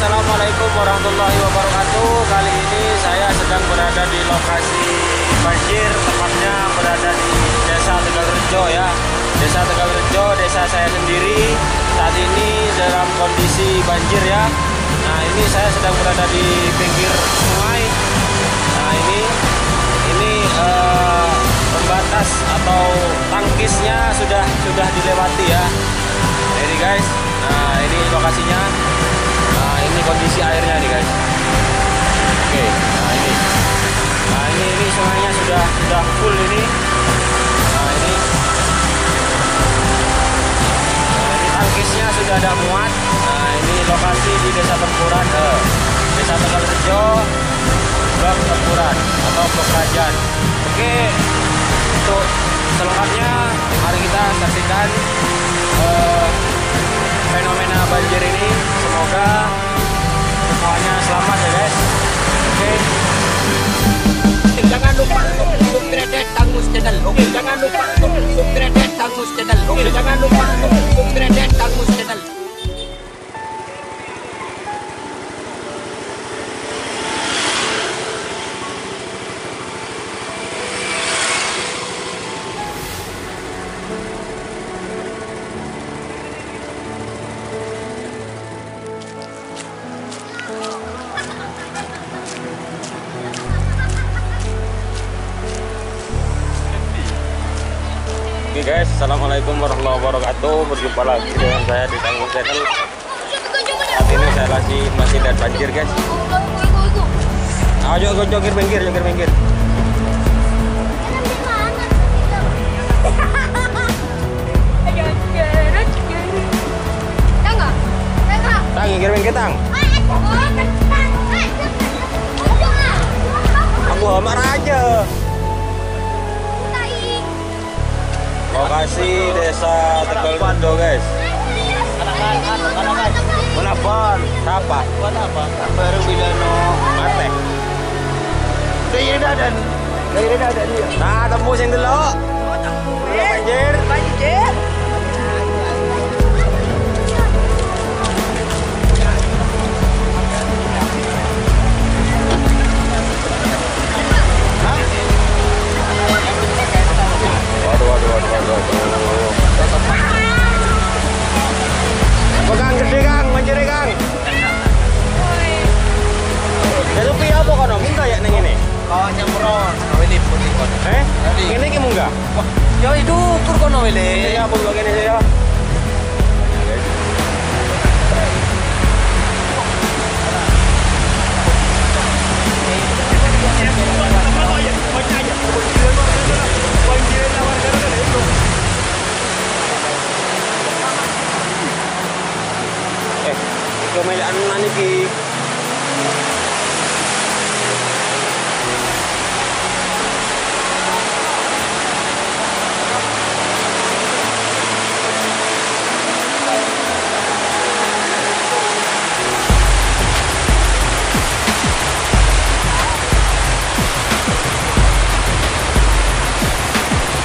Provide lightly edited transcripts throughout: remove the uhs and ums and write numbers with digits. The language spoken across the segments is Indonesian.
Assalamualaikum warahmatullahi wabarakatuh. Kali ini saya sedang berada di lokasi banjir, tepatnya berada di Desa Tegalrejo ya. Desa Tegalrejo, desa saya sendiri. Saat ini dalam kondisi banjir ya. Nah, ini saya sedang berada di pinggir sungai. Nah, ini pembatas atau tangkisnya sudah dilewati ya. Jadi guys, nah ini lokasinya. Nah, ini kondisi airnya nih guys. Oke, nah ini. Nah, ini sungainya sudah full ini. Nah, ini tangkisnya sudah ada muat. Nah, ini lokasi di Desa Tempuran, Desa Tegalrejo, Blok Tempuran atau Blok Kerajaan. Oke, untuk selengkapnya mari kita saksikan fenomena banjir ini. Semoga semuanya selamat ya guys. Oke. Jangan lupa untuk subscribe Tangus Channel. Oke, jangan lupa untuk subscribe Tangus Channel. Oke, jangan lupa untuk subscribe Tangus Channel. Oke guys, assalamualaikum warahmatullahi wabarakatuh. Berjumpa lagi dengan saya di Tangus Channel. Saat ini saya masih lihat banjir guys. Ayo jongkir minggir. Tang, minggir tang. Aku marah aja. Lokasi Desa Tegalrejo guys. Menapon? Siapa? Baru Bilano. Mate. Daerah ada dia. Nah, tembusin dulu. Banjir. Waduh. Pegang gede Kang, banjir Kang. Jadi piye apa kono? Munggah ya ning ngene? Kau nyemron, kau liput ikon. Ngene iki munggah. Yo itu tur kono wele. Ya pun ngene ya. Kemelaan mana ki?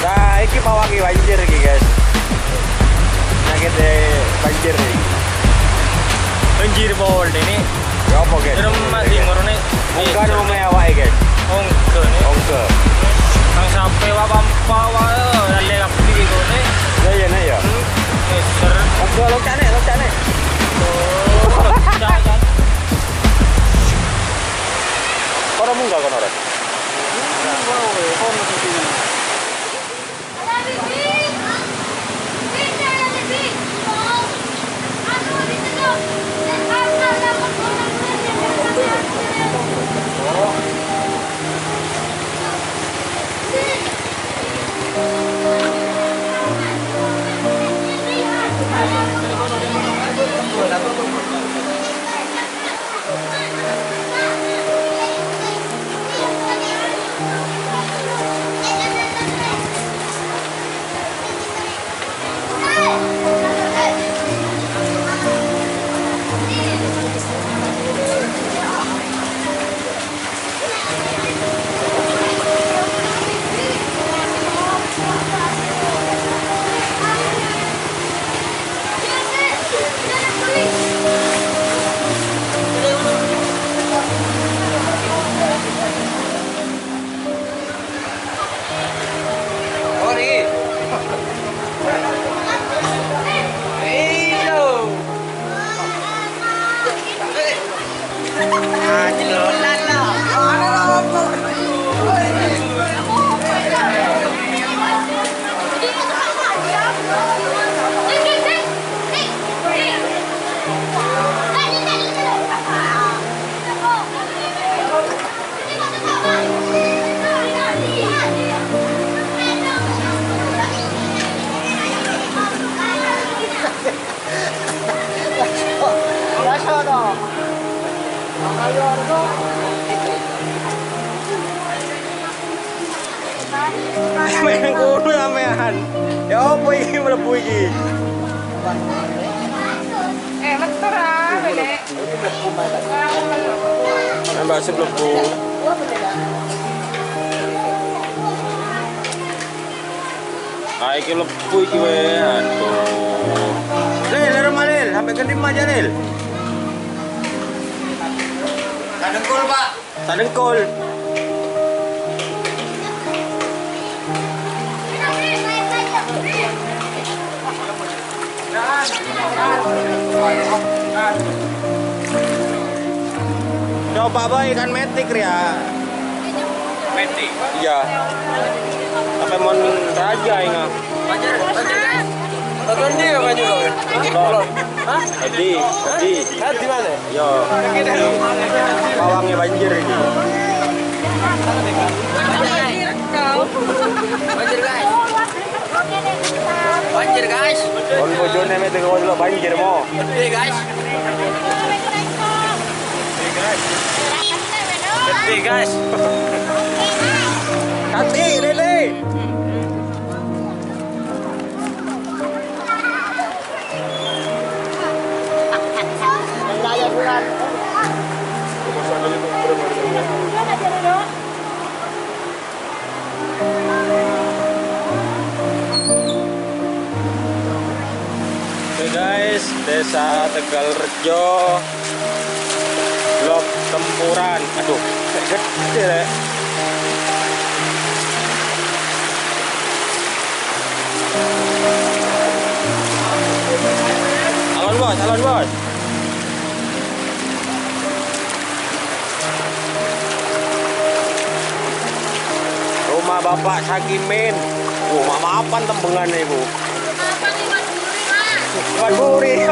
Nah, ini pawaki banjir ki guys. Nakit banjir nih. Banjir bol ini. Ya apa guys? Rumah di ngorone. Bukan rumah awak guys. Ongke nih. Ongke. Nang sampai wapampa wae lalle kapi gitu nih. Ya ya. Ser. Ongke lo cane. Oh. Jangan. Orang munggah kono ora? Main kudu sampean. Ya opo iki mlebu iki? Meter ah, Bele. Nambah mlebu. Ah iki mlebu iki we. Aduh. Lel, Malil, sampai ke 5 aja, Lel. Tak dengkul, Pak. Tak dengkul. Coba boy ikan metik ya. Metik. Iya. Apa mon raja ingat? Banjir guys. Tonton dia banjir loh. Hah? Tadi. Di mana? Yo. Pawangnya banjir ini. Banjir guys. Banjir guys. Kon bojone metik kon lo banjir mo. Gede guys. Gede guys. Kati, Lele. Oke guys, Desa Tegalrejo, Blok Tempuran. Aduh, gede ya. Alon bos. Rumah Bapak Sakimin. Mama apaan tembengannya ibu? Iwan Buri.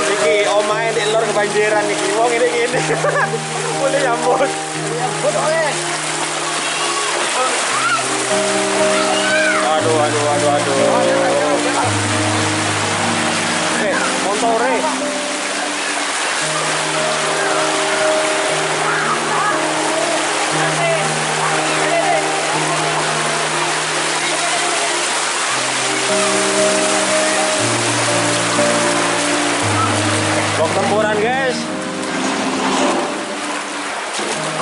Iki omae di lor kebanjiran iki. Wong ini. Boleh nyambut. Aduh. Montore. Blok Tempuran guys.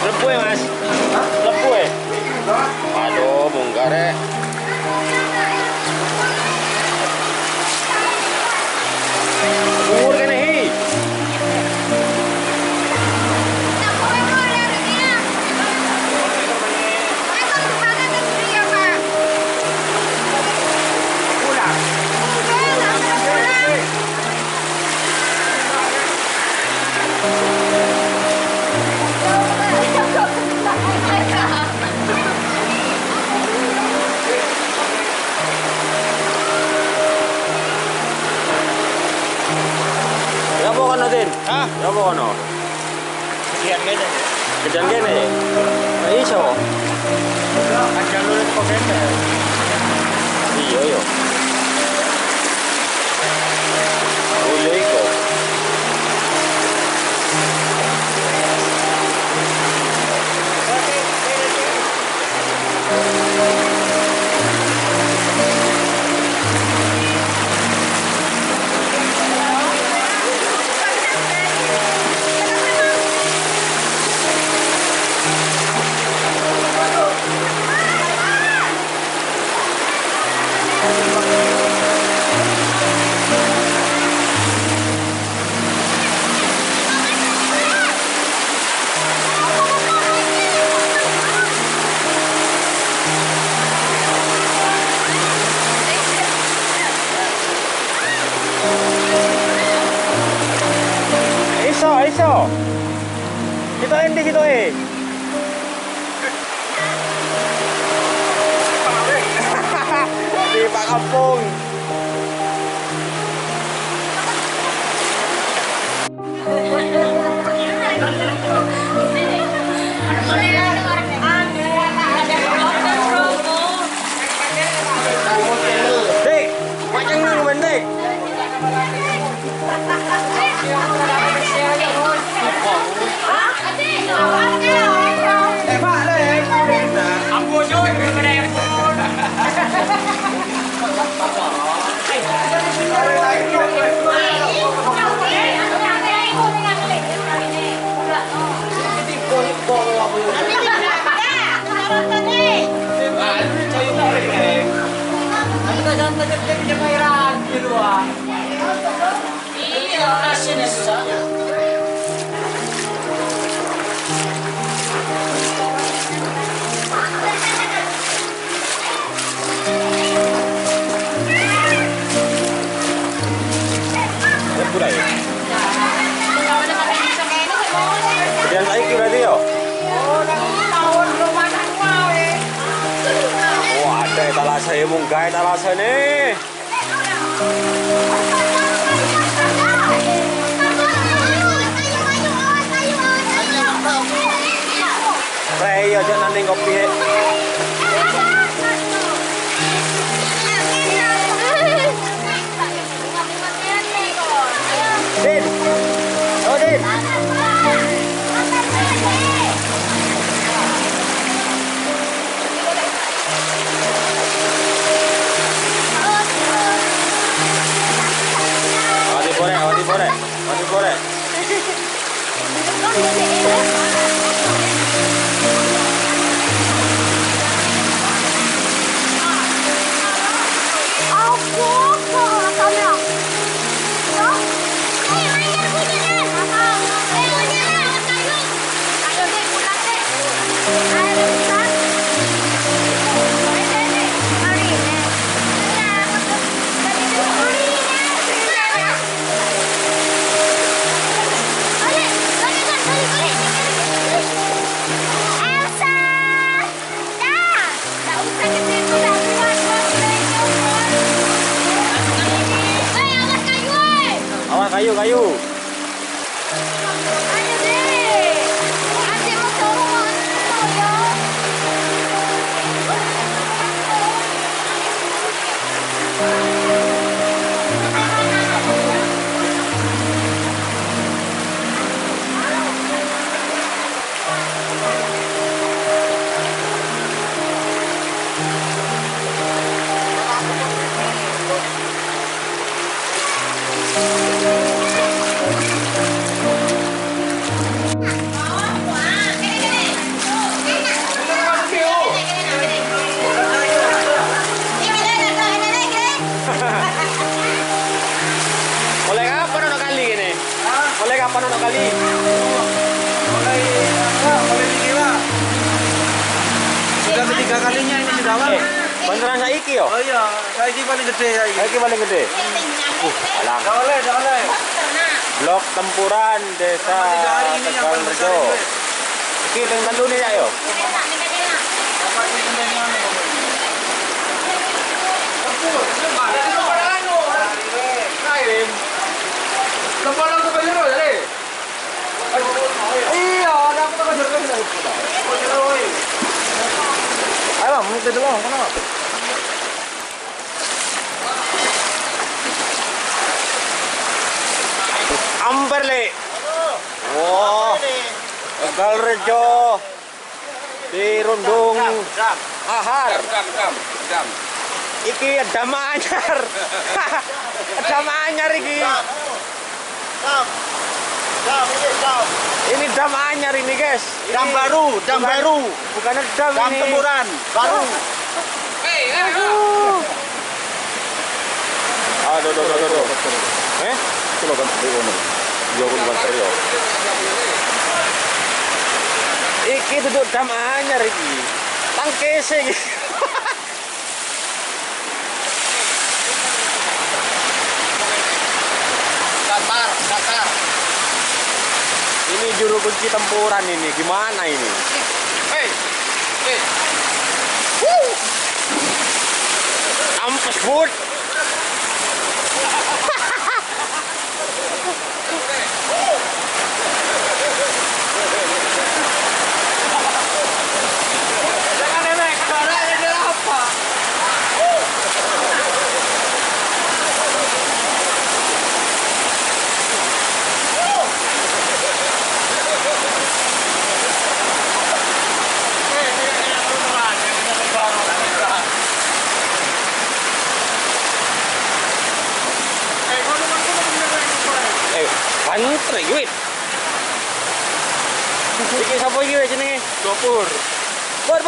Lepu ya mas? Lepu ya? Aduh, bongkar ya. Umur kan nih? Ya apa kono Din? Hah? Ya apa kono? Kian gini. Kejang kene. Lah iso. Aja lu kok kene. Iya yo. Oh iya iko. iso. Kita endi situ di Pak Kampung. Dik, macam nang mendek. Kemudian saiki berarti yo. Wah, ada etalase munggah etalase nih. Rey aja nanti kopi. Din. Oh, Din. Mati boleh. Kayu. Ayo deh. Asyik mau dorong ya. Mulai kapan ono kali? Mulai dikira. Sudah ketiga kalinya ini sudah awal. Beneran saiki yo? Oh iya, saiki paling gede saiki. Saiki paling gede. Alang. Boleh. Blok Tempuran Desa Tegalrejo. Iki ping telu nih ya yo. Iya, ada apa kan jeruk ini. Ayo, mau ke dulu, mana? Amper le. Wah. Tegalrejo. Di Rundung Ahar. Jam. Iki dam anyar. Dam anyar iki. Ini dam anyar ini, guys. Dam baru. Bukan dam Dam ini. Tempuran baru. Aduh. Coba kan ono. Yo kun Rio. Iki duduk dam anyar iki. Tangkese iki. Datar. Ini juru kunci tempuran ini. Gimana ini? Hei. Ampes, Bud. Jangan nenek, kebarannya dia apa? Pantre wit. Iki sapa iki wis jenenge? Gopur. Bor.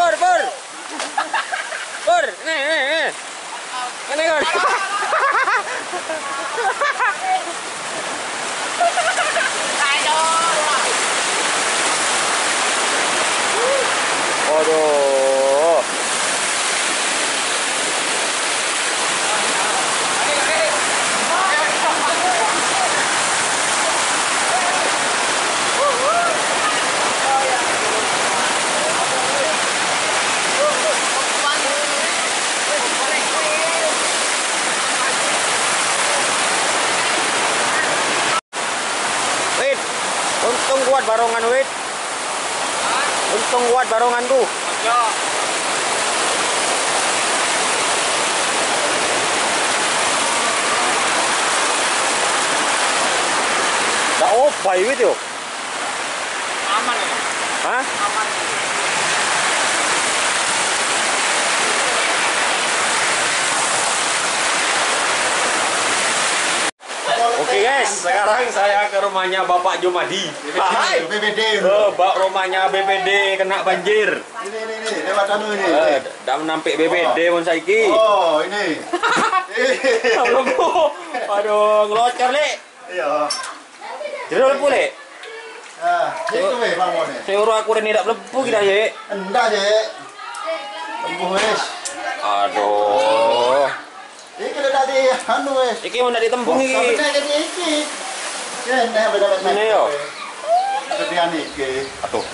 Bor, nih. Ini kan. Aduh. Wait, untung kuat barongan wait. Untung kuat baronganku. Ya. Tak opai wait yo. Aman ya? Hah? Aman. Oke guys, sekarang saya ke rumahnya Bapak Jumadi. Hai. BPD. Rumahnya BPD kena banjir. Ini lewat anu ini. Dah menampik BPD pun saiki. Oh, ini. Aduh, ngelocor le. Iya. Jero lepu le. Ah, itu weh pamone. Seuro aku rene dak lepu kita ye. Endah, Dek. Tempuh wis. Aduh. Iki udah tadi anu wis. Iki mau ndak ditembung iki. Sampai jadi iki. Ya, nah beda-beda. Ini yo. Kebian iki. Aduh.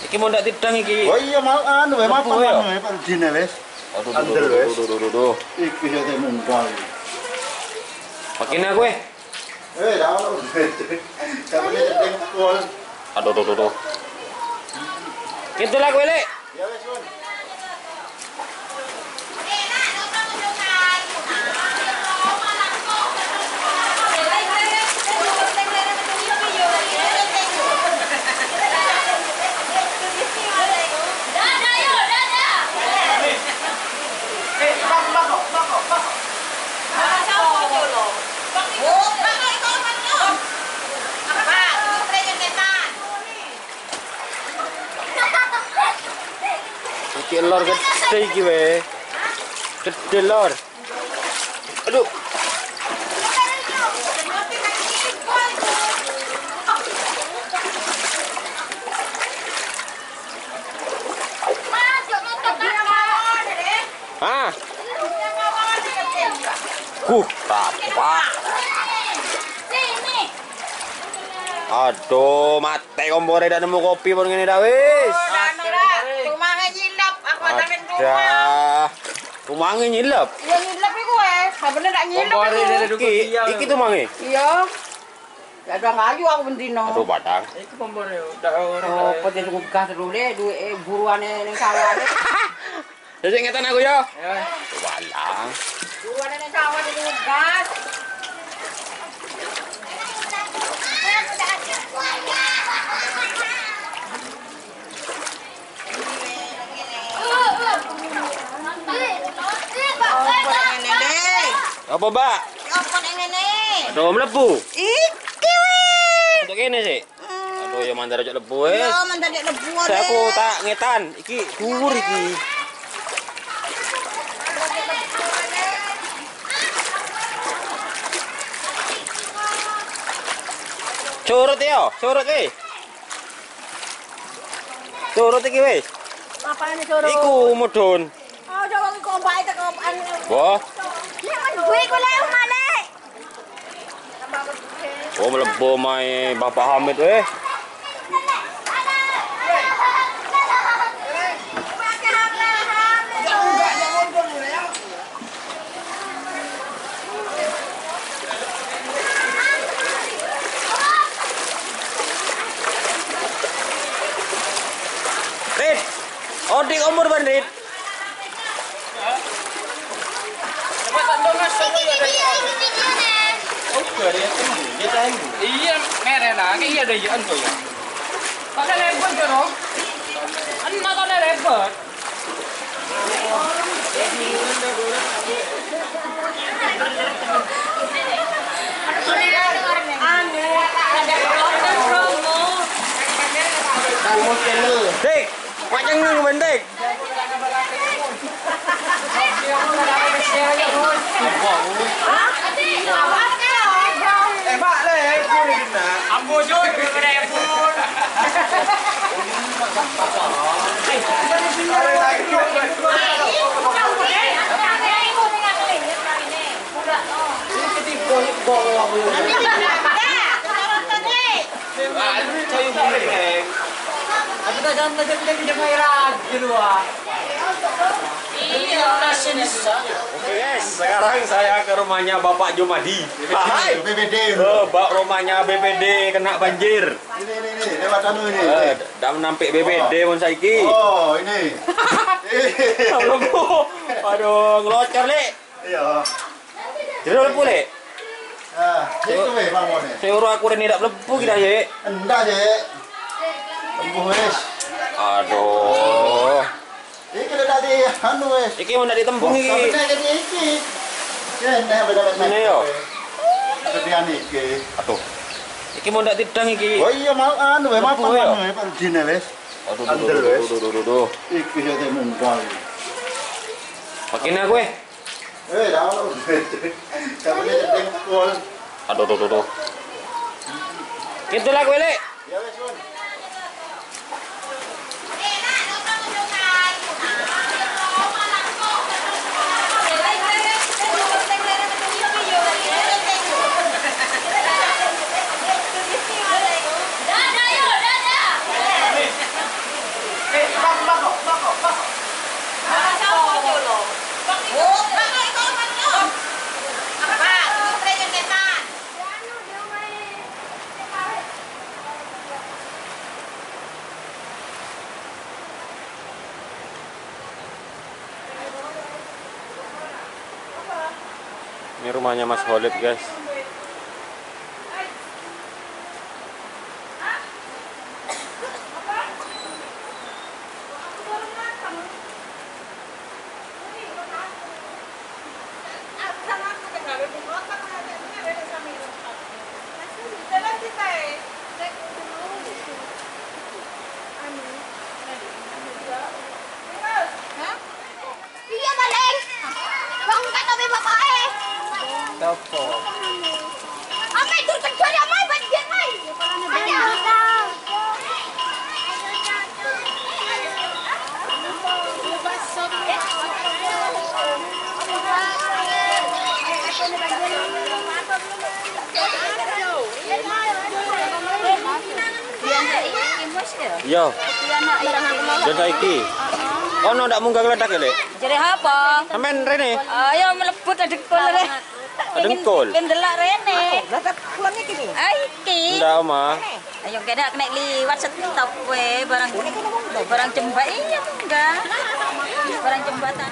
Iki mau ndak tidang iki. Oh iya mau anu weh Lepu, mapan ya? anu weh dine wis. Aduh. Iki yo teh munggah. Makin aku Dah ono. Sampai jadi kol. Aduh. Gitu lah gue le. Ya wis, Wan. Iki lor gede iki we. Gede lor. Aduh. Hah? Apa? Aduh, mate kompore dak nemu kopi pun ngene dah wis. Dah. Tumange nyilep. Ya nyilep iku wes. Sabene ndak nyilep iku. Iki tumange. Iya. Ya udah ngayu aku bendino. Aduh, padang. Iki kompore udah orang. Oh, pete tuku gas dulu deh, duwe buruane ning sawah. Jadi ngetan aku yo. Ya. Walang. Buruane ning sawah tuku gas. Apa, Mbak? Apa ning ngene? Aduh, mlebu. Iki wes. Untuk kene sih. Aduh, ya mandar aja lebu wis. Yo mantan dek lebu. Saya aku tak ngetan. Iki dhuwur iki. Curut ya, curut iki. Curut iki wis. Apane suruh? Iku mudhun. Oh, coba ki kompake teko anu. Wah, Ya kan duwe ku lek male. oh mlebu mae Bapak Hamid weh. Ando masuk ya dari. Oh, dia tembus. Iya, merah lah. Iya deh, ando ya. Pakai rebut ya, no? Anda pakai rebut. Tangmus channel. Dik, macam ni bendik. Mak lah, rebut ni kena. Ambo jod kena rebut. Oke guys, sekarang saya ke rumahnya Bapak Jumadi. Hai, BPD. rumahnya BPD kena banjir. Ini lewat anu ini. Dah menampik BPD pun saiki. Oh, ini. Aduh, ngelocor lek. Iya. Jadi lepu lek. Itu weh bangun ni. Saya urut aku ni tak lepu kita ye. Endah je. Tembuh wes. Aduh. Ini kena tadi anu wes. Iki mau nak ditembung iki. Benar jadi iki. Ya, nah benar-benar. Ini yo. Kebian iki. Atuh. Iki mau nak tidang iki. Oh iya mau anu weh, Lepu, mapan yo. anu weh, Pak Dine wes. Aduh. Iki yo teh mungkal. Makin aku Dah lu. Kamu ni tengok kol. Aduh. Gitu lah gue lek. Ya wes, Wan. Ini rumahnya Mas Khalid guys. Iya balik. Bang kata bapak Telepon. Amai tur kejar ya mai banjir mai. Ada. Iya. Dan saiki. Ono ndak munggah geledak ya, Lek? Jadi apa? Sampean rene. Ayo melebut adekul re. Adengkul. Pendelak rene. Lah tak pulangnya gini. Iki. Ndak, Oma. Ayo kena liwat stop we barang jembat iya enggak. Barang jembatan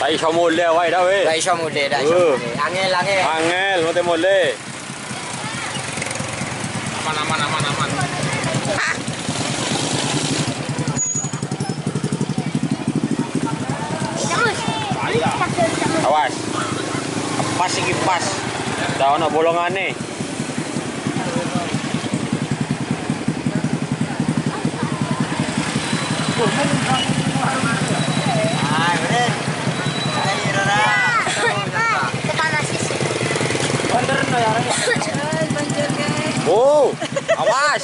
Tak iso mule wae dah we. Tak iso mude, tak iso mude. Angel. Angel ngote mule. Aman. Awas. Pas iki pas. Dah ono bolongane. Oh, awas.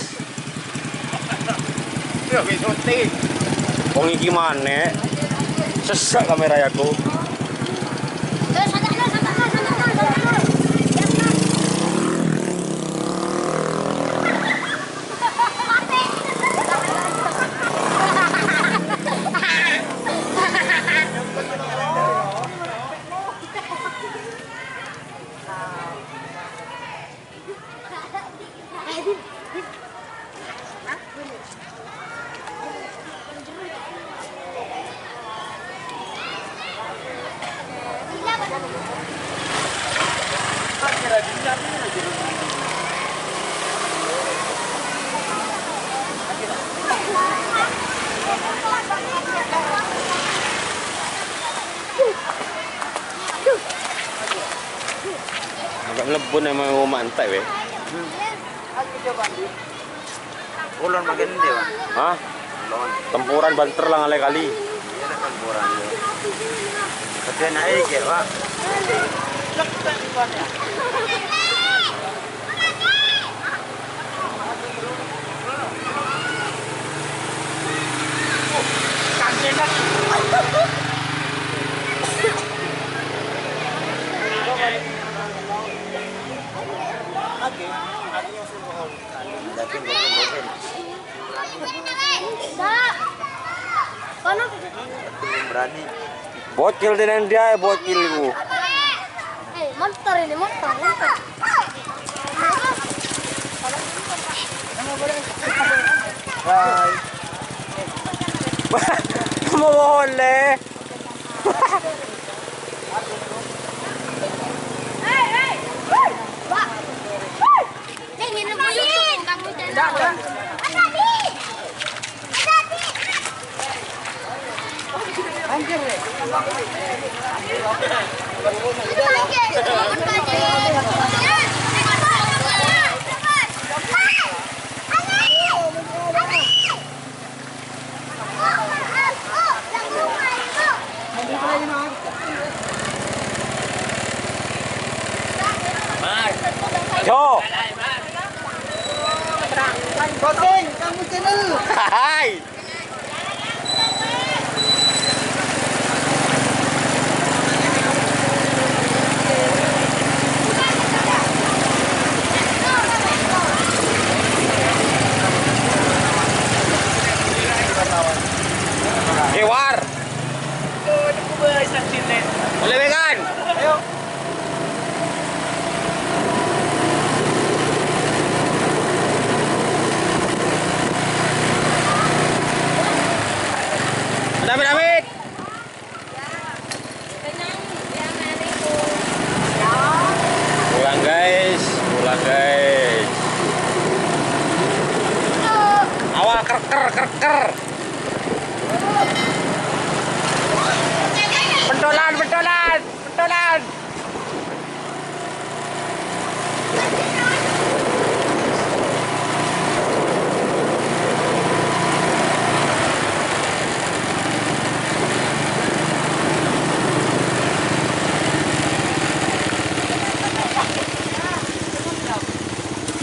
Ya, wis syuting. Wong iki maneh. Sesak kamera aku. Lebon emang mau mantai weh. Ulun makin dia, Pak. Hah? Ulun. Tempuran banter lah ngalai kali. Iya lah tempuran. Tapi naik ya, Pak. Berani. Bocil dengan dia, bocil itu. Monster ini, monster. Mau boleh. Jo. Hai. Kewar. Boleh vegan? Ayo. Damit. Pulang guys. Awal kerker. Pentolan.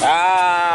Ah.